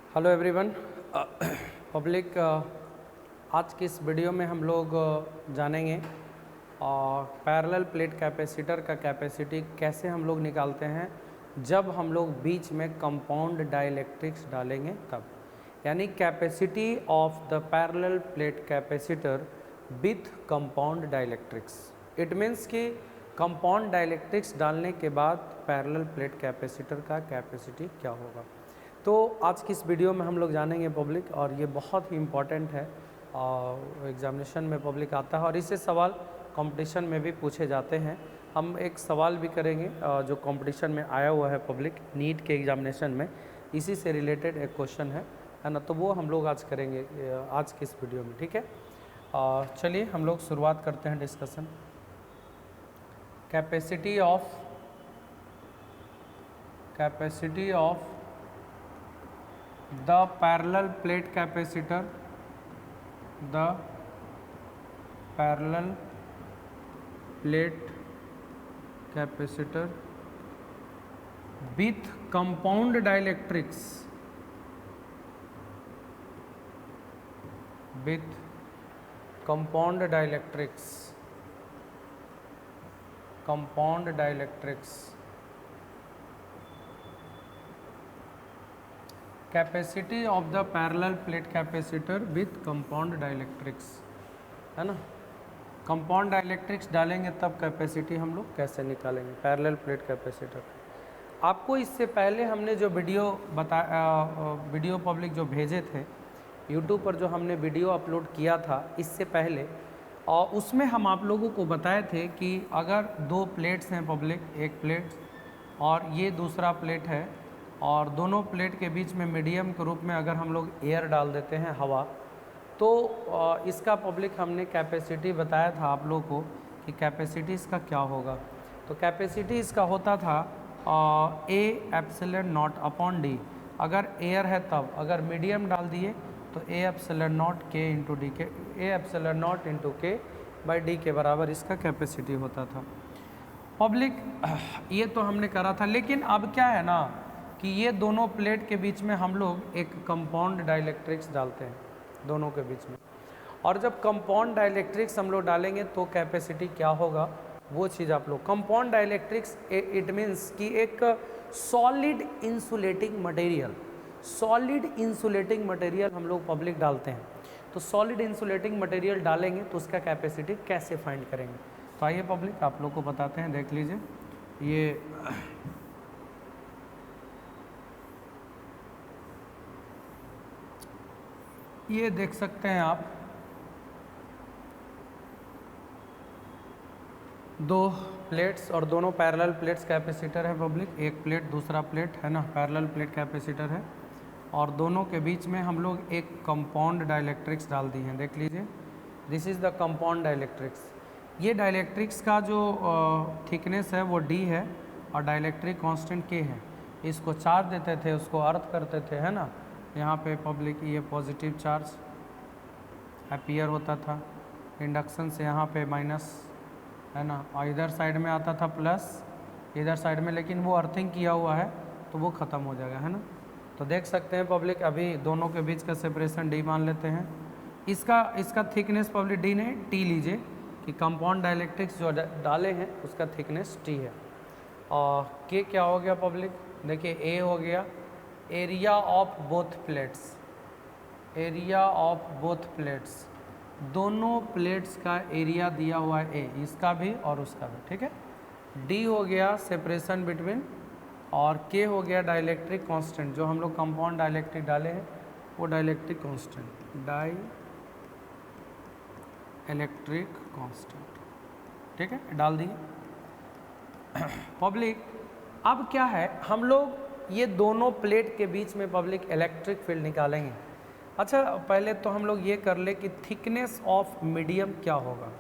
Hello everyone. Public, आज की इस वीडियो में हम लोग जानेंगे पैरेलल प्लेट कैपेसिटर का कैपेसिटी कैसे हम लोग निकालते हैं जब हम लोग बीच में कंपाउंड डाइलेक्ट्रिक्स डालेंगे तब, यानी capacity of the parallel plate capacitor with compound dielectrics. It means कि कंपाउंड डाइलेक्ट्रिक्स डालने के बाद पैरेलल प्लेट कैपेसिटर का कैपेसिटी क्या होगा। तो आज की इस वीडियो में हम लोग जानेंगे पब्लिक, और ये बहुत ही इम्पॉर्टेंट है और एग्जामिनेशन में पब्लिक आता है और इससे सवाल कंपटीशन में भी पूछे जाते हैं। हम एक सवाल भी करेंगे जो कंपटीशन में आया हुआ है पब्लिक, नीट के एग्जामिनेशन में, इसी से रिलेटेड एक क्वेश्चन है ना, तो वो हम लोग आज करेंगे आज की इस वीडियो में, ठीक है। चलिए हम लोग शुरुआत करते हैं discussion. Capacity of the parallel plate capacitor with compound dielectrics capacity of the parallel plate capacitor with compound dielectrics, है ना। कंपाउंड डाइलेक्ट्रिक्स डालेंगे तब कैपेसिटी हम लोग कैसे निकालेंगे पैरेलल प्लेट कैपेसिटर। आपको इससे पहले हमने जो वीडियो पब्लिक जो भेजे थे यूट्यूब पर, जो हमने वीडियो अपलोड किया था इससे पहले, और उसमें हम आप लोगों को बताए थे कि अगर दो प्लेट्स हैं पब्लिक, एक प्लेट और ये दूसरा प्लेट है, और दोनों प्लेट के बीच में मीडियम के रूप में अगर हम लोग एयर डाल देते हैं, हवा, तो इसका पब्लिक हमने कैपेसिटी बताया था आप लोगों को कि कैपेसिटी इसका क्या होगा। तो कैपेसिटी इसका होता था ए एप्सिलॉन नॉट अपॉन डी। अगर एयर है तब, अगर मीडियम डाल दिए तो ए एप्सिलॉन नॉट के इंटू डी के, ए एप्सिलॉन नॉट इंटू के बाई डी के बराबर इसका कैपेसिटी होता था पब्लिक। ये तो हमने करा था, लेकिन अब क्या है ना कि ये दोनों प्लेट के बीच में हम लोग एक कंपाउंड डाइलेक्ट्रिक्स डालते हैं दोनों के बीच में, और जब कंपाउंड डाइलेक्ट्रिक्स हम लोग डालेंगे तो कैपेसिटी क्या होगा वो चीज़ आप लोग। कंपाउंड डाइलेक्ट्रिक्स इट मीन्स कि एक सॉलिड इंसुलेटिंग मटेरियल हम लोग पब्लिक डालते हैं। तो सॉलिड इंसुलेटिंग मटेरियल डालेंगे तो उसका कैपेसिटी कैसे फाइंड करेंगे। तो आइए पब्लिक आप लोग को बताते हैं, देख लीजिए। ये देख सकते हैं आप, दो प्लेट्स और दोनों पैरेलल प्लेट्स कैपेसिटर है पब्लिक, एक प्लेट दूसरा प्लेट, है ना, पैरेलल प्लेट कैपेसिटर है, और दोनों के बीच में हम लोग एक कंपाउंड डाइलेक्ट्रिक्स डाल दी हैं। देख लीजिए, this is the compound dielectrics. ये डाइलेक्ट्रिक्स का जो थिकनेस है वो डी है और डाइलेक्ट्रिक कांस्टेंट के है। इसको चार्ज देते थे, उसको अर्थ करते थे, है ना। यहाँ पे पब्लिक ये पॉजिटिव चार्ज अपीयर होता था, इंडक्शन से यहाँ पे माइनस, है ना, और इधर साइड में आता था प्लस इधर साइड में, लेकिन वो अर्थिंग किया हुआ है तो वो ख़त्म हो जाएगा, है ना। तो देख सकते हैं पब्लिक, अभी दोनों के बीच का सेपरेशन डी मान लेते हैं। इसका थिकनेस पब्लिक डी नहीं टी लीजिए, कि कंपाउंड डाइलेक्ट्रिक्स जो डाले हैं उसका थिकनेस टी है। और के क्या हो गया पब्लिक, देखिए ए हो गया एरिया ऑफ बोथ प्लेट्स, दोनों प्लेट्स का एरिया दिया हुआ है ए, इसका भी और उसका भी, ठीक है। डी हो गया सेपरेशन बिटवीन, और के हो गया डाइलेक्ट्रिक कांस्टेंट, जो हम लोग कंपाउंड डाइलेक्ट्रिक डाले हैं वो डाइलेक्ट्रिक कांस्टेंट, ठीक है, डाल दिए पब्लिक। अब क्या है, हम लोग ये दोनों प्लेट के बीच में पब्लिक इलेक्ट्रिक फील्ड निकालेंगे। अच्छा, पहले तो हम लोग ये कर ले कि थिकनेस ऑफ मीडियम क्या होगा।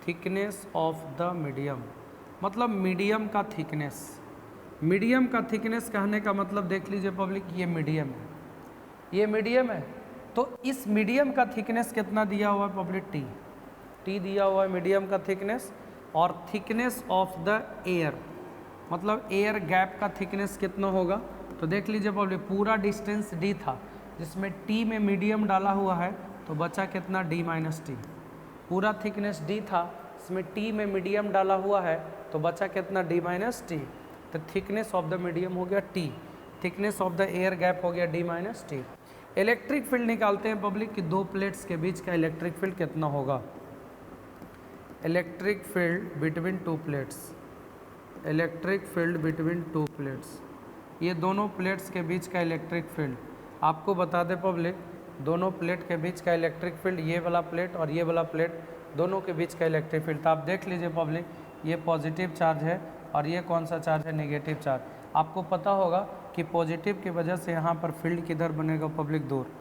थिकनेस ऑफ द मीडियम मतलब मीडियम का थिकनेस कहने का मतलब देख लीजिए पब्लिक, ये मीडियम है, तो इस मीडियम का थिकनेस कितना दिया हुआ है पब्लिक, टी दिया हुआ है मीडियम का थिकनेस। और थिकनेस ऑफ द एयर मतलब एयर गैप का थिकनेस कितना होगा, तो देख लीजिए पब्लिक, पूरा डिस्टेंस डी था, जिसमें टी में मीडियम डाला हुआ है तो बचा कितना डी माइनस टी। पूरा थिकनेस डी था, इसमें टी में मीडियम डाला हुआ है तो बचा कितना डी माइनस टी। तो थिकनेस ऑफ द मीडियम हो गया T, thickness of the air gap हो गया D minus T. Electric field निकालते हैं पब्लिक कि दो प्लेट्स के बीच का इलेक्ट्रिक फील्ड कितना होगा। Electric field between two plates, electric field between two plates, ये दोनों प्लेट्स के बीच का इलेक्ट्रिक फील्ड आपको बता दे पब्लिक, दोनों प्लेट के बीच का इलेक्ट्रिक फील्ड, ये वाला प्लेट और ये वाला प्लेट, दोनों के बीच का इलेक्ट्रिक फील्ड। तो आप देख लीजिए पब्लिक, ये पॉजिटिव चार्ज है और ये कौन सा चार्ज है, नेगेटिव चार्ज। आपको पता होगा कि पॉजिटिव की वजह से यहाँ पर फील्ड किधर बनेगा पब्लिक, दूर।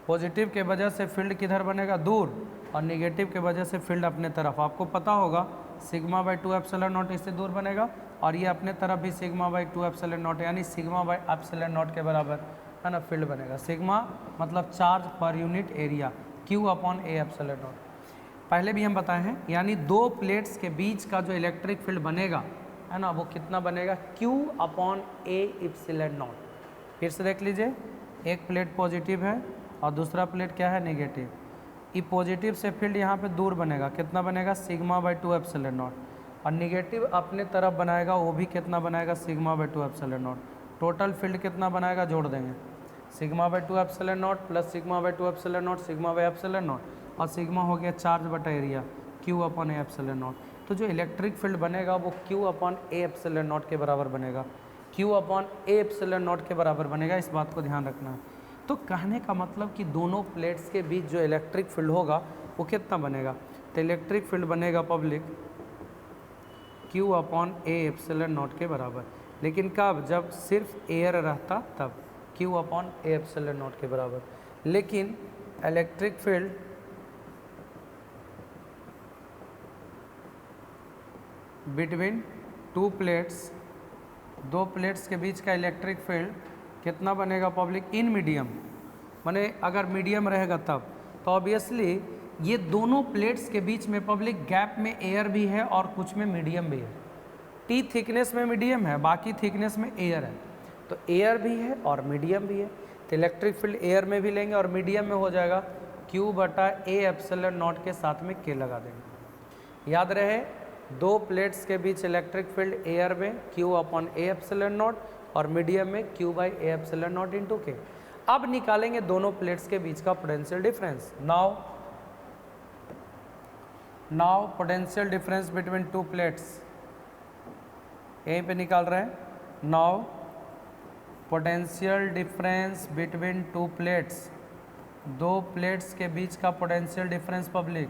पॉजिटिव के वजह से फील्ड किधर बनेगा, दूर, और नेगेटिव के वजह से फील्ड अपने तरफ। आपको पता होगा सिग्मा बाई 2 एप्सिलॉन नॉट इससे दूर बनेगा, और ये अपने तरफ भी सिग्मा बाई 2 एप्सिलॉन नॉट, यानी सिग्मा बाई एप्सिलॉन नॉट के बराबर है ना फील्ड बनेगा। सिग्मा मतलब charge per unit area, Q upon A epsilon not, पहले भी हम बताए हैं। यानी दो प्लेट्स के बीच का जो इलेक्ट्रिक फील्ड बनेगा है ना, वो कितना बनेगा, Q upon A epsilon not. फिर से देख लीजिए, एक प्लेट पॉजिटिव है और दूसरा प्लेट क्या है, नेगेटिव। ये पॉजिटिव से फील्ड यहाँ पे दूर बनेगा, कितना बनेगा, सिग्मा बाई 2 एप्सिलॉन नॉट, और नेगेटिव अपने तरफ बनाएगा, वो भी कितना बनाएगा, sigma by 2 epsilon not. Total field कितना बनाएगा, जोड़ देंगे, sigma by 2 epsilon not plus sigma by 2 epsilon not, sigma by epsilon not, और सिग्मा हो गया चार्ज बटा area, Q upon A epsilon not. तो जो इलेक्ट्रिक फील्ड बनेगा वो Q upon A epsilon not के बराबर बनेगा, Q upon A epsilon not के बराबर बनेगा, इस बात को ध्यान रखना है। तो कहने का मतलब कि दोनों प्लेट्स के बीच जो इलेक्ट्रिक फील्ड होगा वो कितना बनेगा, तो इलेक्ट्रिक फील्ड बनेगा public Q upon A epsilon not के बराबर। लेकिन कब, जब सिर्फ एयर रहता तब, Q upon A epsilon not के बराबर। लेकिन electric field between two plates, दो प्लेट्स के बीच का इलेक्ट्रिक फील्ड कितना बनेगा पब्लिक, इन मीडियम, माने अगर मीडियम रहेगा तब, तो ऑब्वियसली ये दोनों प्लेट्स के बीच में पब्लिक गैप में एयर भी है और कुछ में मीडियम भी है। टी थिकनेस में मीडियम है, बाकी थिकनेस में एयर है, तो एयर भी है और मीडियम भी है, तो इलेक्ट्रिक फील्ड एयर में भी लेंगे और मीडियम में हो जाएगा क्यू बटा ए एप्सिलॉन नॉट के साथ में के लगा देंगे। याद रहे, दो प्लेट्स के बीच इलेक्ट्रिक फील्ड एयर में Q upon A epsilon not और मीडियम में Q by A epsilon not into के। अब निकालेंगे दोनों प्लेट्स के बीच का potential difference. Now potential difference between two plates, यहीं पे निकाल रहे हैं। Now potential difference between two plates, दो प्लेट्स के बीच का पोटेंशियल डिफरेंस पब्लिक,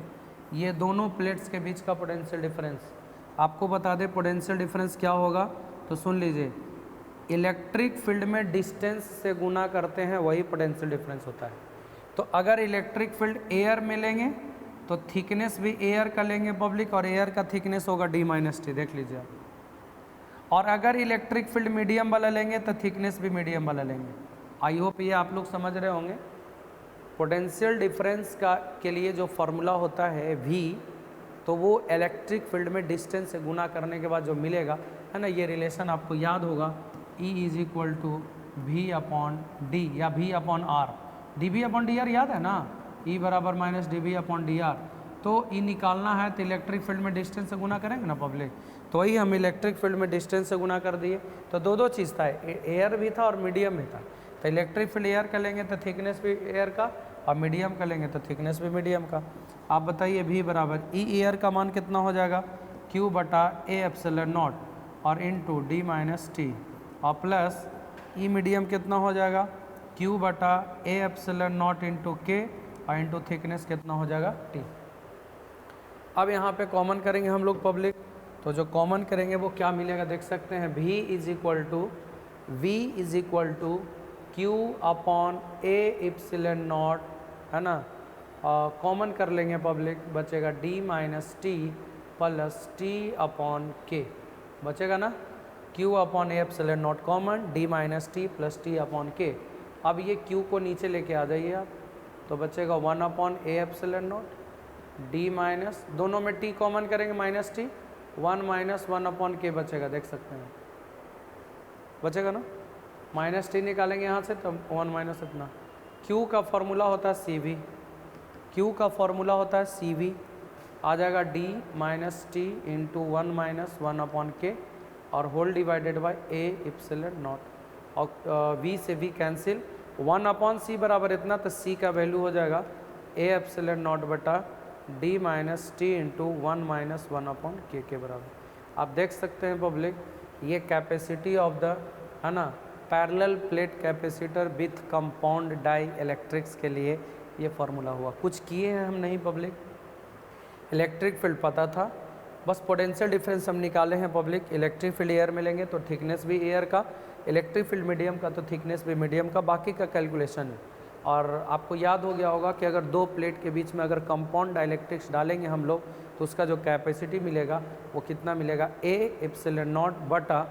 ये दोनों प्लेट्स के बीच का पोटेंशियल डिफरेंस। आपको बता दें पोटेंशियल डिफरेंस क्या होगा, तो सुन लीजिए, इलेक्ट्रिक फील्ड में डिस्टेंस से गुना करते हैं वही पोटेंशियल डिफरेंस होता है। तो अगर इलेक्ट्रिक फील्ड एयर में लेंगे तो थिकनेस भी एयर का लेंगे पब्लिक, और एयर का थिकनेस होगा डी माइनस टी, देख लीजिए। और अगर इलेक्ट्रिक फील्ड मीडियम वाला लेंगे तो थिकनेस भी मीडियम वाला लेंगे। आई होप ये आप लोग समझ रहे होंगे। पोटेंशियल डिफरेंस का के लिए जो फॉर्मूला होता है V, तो वो इलेक्ट्रिक फील्ड में डिस्टेंस से गुना करने के बाद जो मिलेगा है ना, ये रिलेशन आपको याद होगा, E is equal to V upon D या V upon R, D V upon D R याद है ना, E बराबर minus D V upon D R. तो E निकालना है तो इलेक्ट्रिक फील्ड में डिस्टेंस से गुना करेंगे ना पब्लिक, तो वही हम इलेक्ट्रिक फील्ड में डिस्टेंस से गुना कर दिए। तो दो चीज़ था, एयर भी था और मीडियम भी था। तो इलेक्ट्रिक फील्ड एयर का लेंगे तो थिकनेस भी एयर का, और मीडियम का लेंगे तो थिकनेस भी मीडियम का। आप बताइए V बराबर E एयर का मान कितना हो जाएगा, Q बटा ए एप्सिलॉन नॉट और इंटू डी माइनस टी, और प्लस E मीडियम कितना हो जाएगा, Q बटा ए एप्सिलॉन नॉट इंटू के, और इंटू थिकनेस कितना हो जाएगा T। अब यहाँ पे कॉमन करेंगे हम लोग पब्लिक, तो जो कॉमन करेंगे वो क्या मिलेगा देख सकते हैं, V is equal to Q upon A epsilon naught, है ना, कॉमन कर लेंगे पब्लिक, बचेगा D minus T plus T upon K, बचेगा ना, Q upon A epsilon naught common, D minus T plus T upon K. अब ये Q को नीचे लेके आ जाइए आप, तो बचेगा 1 upon A epsilon not, D minus, दोनों में T कॉमन करेंगे minus T, 1 minus 1 upon K बचेगा, देख सकते हैं बचेगा ना, माइनस टी निकालेंगे यहाँ से तो 1 माइनस इतना। क्यू का फॉर्मूला होता है सी वी, क्यू का फॉर्मूला होता है सी वी, आ जाएगा D minus T into 1 minus 1 upon K और whole divided by A epsilon naught, और वी से वी कैंसिल, 1 अपॉन सी बराबर इतना, तो सी का वैल्यू हो जाएगा ए एप्सिलन नॉट बटा D minus T into 1 minus 1 upon K बराबर। आप देख सकते हैं पब्लिक, ये कैपेसिटी ऑफ द, है ना, parallel plate capacitor with compound dielectrics के लिए ये फार्मूला हुआ। कुछ किए हैं हम नहीं पब्लिक, इलेक्ट्रिक फील्ड पता था, बस पोटेंशियल डिफरेंस हम निकाले हैं पब्लिक। इलेक्ट्रिक फील्ड एयर में लेंगे तो थिकनेस भी एयर का, इलेक्ट्रिक फील्ड मीडियम का तो थिकनेस भी मीडियम का, बाकी का कैलकुलेशन है। और आपको याद हो गया होगा कि अगर दो प्लेट के बीच में अगर कंपाउंड डाइलेक्ट्रिक्स डालेंगे हम लोग तो उसका जो कैपेसिटी मिलेगा वो कितना मिलेगा, ए एप्सिलन नॉट बटा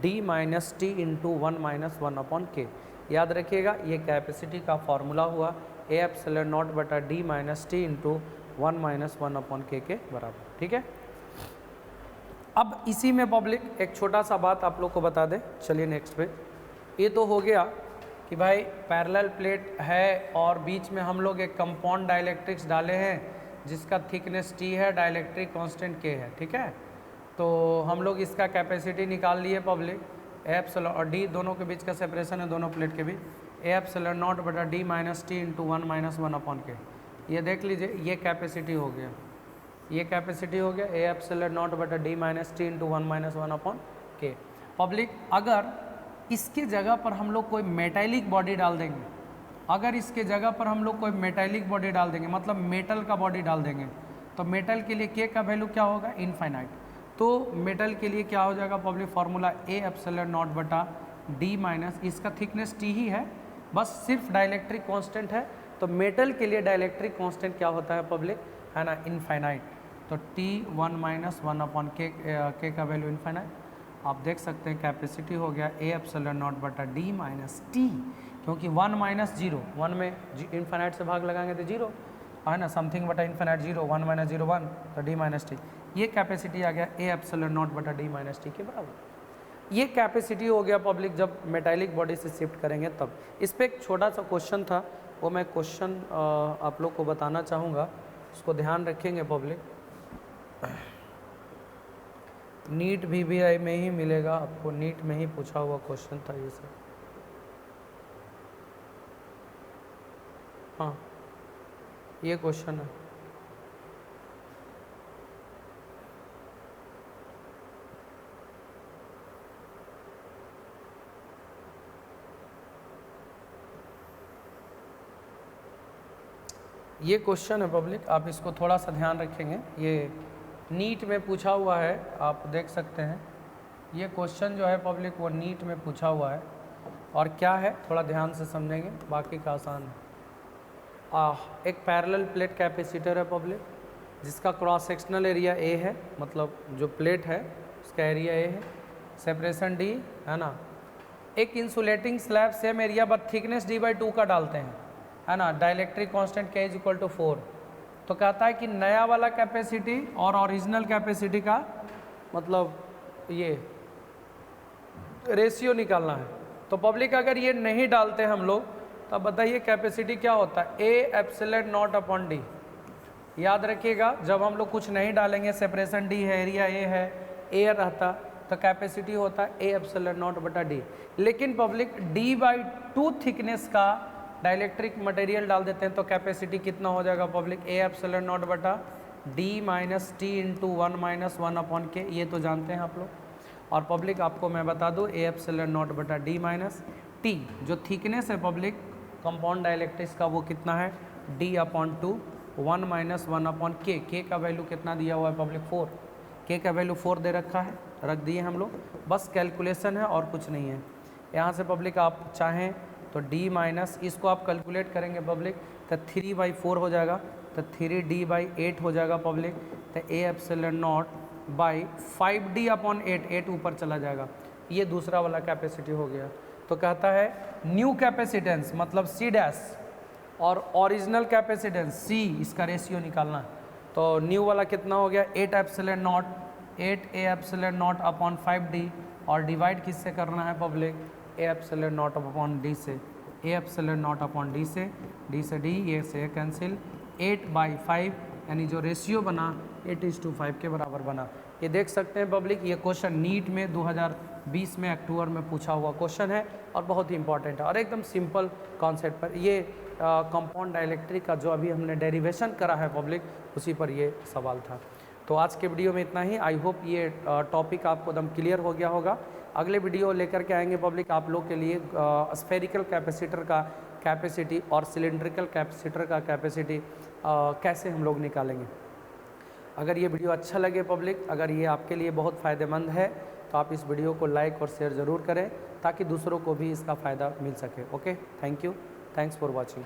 D minus T into 1 minus 1 upon के। याद रखिएगा ये कैपेसिटी का फॉर्मूला हुआ ए एप्सिलन नॉट बटा D minus T into 1 minus 1 upon K बराबर। ठीक है, अब इसी में पब्लिक एक छोटा सा बात आप लोग को बता दें। चलिए नेक्स्ट पे, ये तो हो गया कि भाई पैरेलल प्लेट है और बीच में हम लोग एक कंपाउंड डाइलेक्ट्रिक्स डाले हैं जिसका थिकनेस टी है, डाइलेक्ट्रिक कांस्टेंट के है। ठीक है, तो हम लोग इसका कैपेसिटी निकाल लिए पब्लिक, ए एप्सिलन और डी दोनों के बीच का सेपरेशन है दोनों प्लेट के बीच, ए एप्सिलन नॉट बटा D minus T into 1 minus 1 upon के। ये देख लीजिए ये कैपेसिटी हो गया, ये कैपेसिटी हो गया ए एप्सिलन नॉट बटा D minus T into 1 minus 1 upon के। पब्लिक अगर इसके जगह पर हम लोग कोई मेटालिक बॉडी डाल देंगे, अगर इसके जगह पर हम लोग कोई मेटालिक बॉडी डाल देंगे, मतलब मेटल का बॉडी डाल देंगे, तो मेटल के लिए के का वैल्यू क्या होगा, इनफाइनाइट। तो मेटल के लिए क्या हो जाएगा पब्लिक, फार्मूला ए एप्सिलन नॉट बटा डी माइनस, इसका थिकनेस टी ही है, बस सिर्फ डाइलेक्ट्रिक कांस्टेंट है। तो मेटल के लिए डाइलेक्ट्रिक कांस्टेंट क्या होता है पब्लिक, है ना, इनफाइनाइट। तो टी 1 माइनस 1 अपॉन के का वैल्यू इनफाइनाइट। आप देख सकते हैं कैपेसिटी हो गया ए एप्सिलन नॉट बटा डी माइनस टी, क्योंकि 1 माइनस 0, 1 में इनफाइनाइट से भाग लगाएंगे तो 0 है ना, समथिंग बटा इनफाइनाइट 0, 1 माइनस 0 1, तो डी माइनस टी। ये कैपेसिटी आ गया ए एप्सिलन नॉट बटा डी माइनस टी के बराबर। ये कैपेसिटी हो गया पब्लिक जब मेटालिक बॉडी से शिफ्ट करेंगे तब। इस पर एक छोटा सा क्वेश्चन था, वो मैं क्वेश्चन आप लोग को बताना चाहूँगा, उसको ध्यान रखेंगे पब्लिक। नीट VVI में ही मिलेगा आपको, नीट में ही पूछा हुआ क्वेश्चन था ये सब। हाँ ये क्वेश्चन है, ये क्वेश्चन है पब्लिक, आप इसको थोड़ा सा ध्यान रखेंगे। ये नीट में पूछा हुआ है, आप देख सकते हैं ये क्वेश्चन जो है पब्लिक वो नीट में पूछा हुआ है। और क्या है थोड़ा ध्यान से समझेंगे, बाकी का आसान है। एक पैरेलल प्लेट कैपेसिटर है पब्लिक, जिसका क्रॉस सेक्शनल एरिया ए है, मतलब जो प्लेट है उसका एरिया ए है, सेपरेशन डी है ना। एक insulating slab same area but thickness d/2 का डालते हैं, है ना, डाइलेक्ट्रिक कांस्टेंट K = 4। तो कहता है कि नया वाला कैपेसिटी और ओरिजिनल कैपेसिटी का मतलब ये रेशियो निकालना है। तो पब्लिक अगर ये नहीं डालते हम लोग तब बताइए कैपेसिटी क्या होता है, ए एप्सिलन नॉट अपॉन डी। याद रखिएगा जब हम लोग कुछ नहीं डालेंगे, सेपरेशन डी है, एरिया ए है, ए रहता, तो कैपेसिटी होता है ए एप्सिलन नॉट बटा डी। लेकिन पब्लिक d/2 थिकनेस का डाइलेक्ट्रिक मटेरियल डाल देते हैं तो कैपेसिटी कितना हो जाएगा पब्लिक, ए एप्सिलन नॉट बटा D minus T into 1 minus 1 upon के, ये तो जानते हैं आप लोग। और पब्लिक आपको मैं बता दूँ ए एप्सिलन नॉट बटा डी माइनस टी, जो थिकनेस है पब्लिक कंपाउंड डाइलेक्ट्रिक्स का वो कितना है, d/2 1 माइनस 1 अपॉन के का वैल्यू कितना दिया हुआ है पब्लिक 4, के का वैल्यू 4 दे रखा है, रख दिए हम लोग, बस कैलकुलेशन है और कुछ नहीं है। यहाँ से पब्लिक आप चाहें तो d माइनस इसको आप कैलकुलेट करेंगे पब्लिक तो 3/4 हो जाएगा, तो 3d/8 हो जाएगा पब्लिक, तो ए एप्सिलन नॉट बाई 5d/8, 8 ऊपर चला जाएगा। ये दूसरा वाला कैपेसिटी हो गया। तो कहता है न्यू कैपेसिटेंस मतलब C डैश और ओरिजिनल कैपेसिटेंस C, इसका रेशियो निकालना है। तो न्यू वाला कितना हो गया, 8 epsilon naught 8 A epsilon naught upon 5d, और डिवाइड किससे करना है पब्लिक, A epsilon naught upon d से A epsilon naught upon d से डी, ये से कैंसिल, 8/5 यानी जो रेशियो बना 8:5 के बराबर बना। ये देख सकते हैं पब्लिक, ये क्वेश्चन नीट में 2020 में अक्टूबर में पूछा हुआ क्वेश्चन है और बहुत ही इंपॉर्टेंट है और एकदम सिंपल कॉन्सेप्ट पर। ये कंपाउंड डाइलेक्ट्रिक का जो अभी हमने डेरिवेशन करा है पब्लिक, उसी पर ये सवाल था। तो आज के वीडियो में इतना ही। आई होप ये टॉपिक आपको एकदम क्लियर हो गया होगा। अगले वीडियो लेकर के आएंगे पब्लिक आप लोग के लिए स्फेरिकल कैपेसिटर का कैपेसिटी और सिलेंड्रिकल कैपेसिटर का कैपेसिटी कैसे हम लोग निकालेंगे। अगर ये वीडियो अच्छा लगे पब्लिक, अगर ये आपके लिए बहुत फ़ायदेमंद है तो आप इस वीडियो को लाइक और शेयर ज़रूर करें ताकि दूसरों को भी इसका फ़ायदा मिल सके। Okay, thank you, thanks for watching.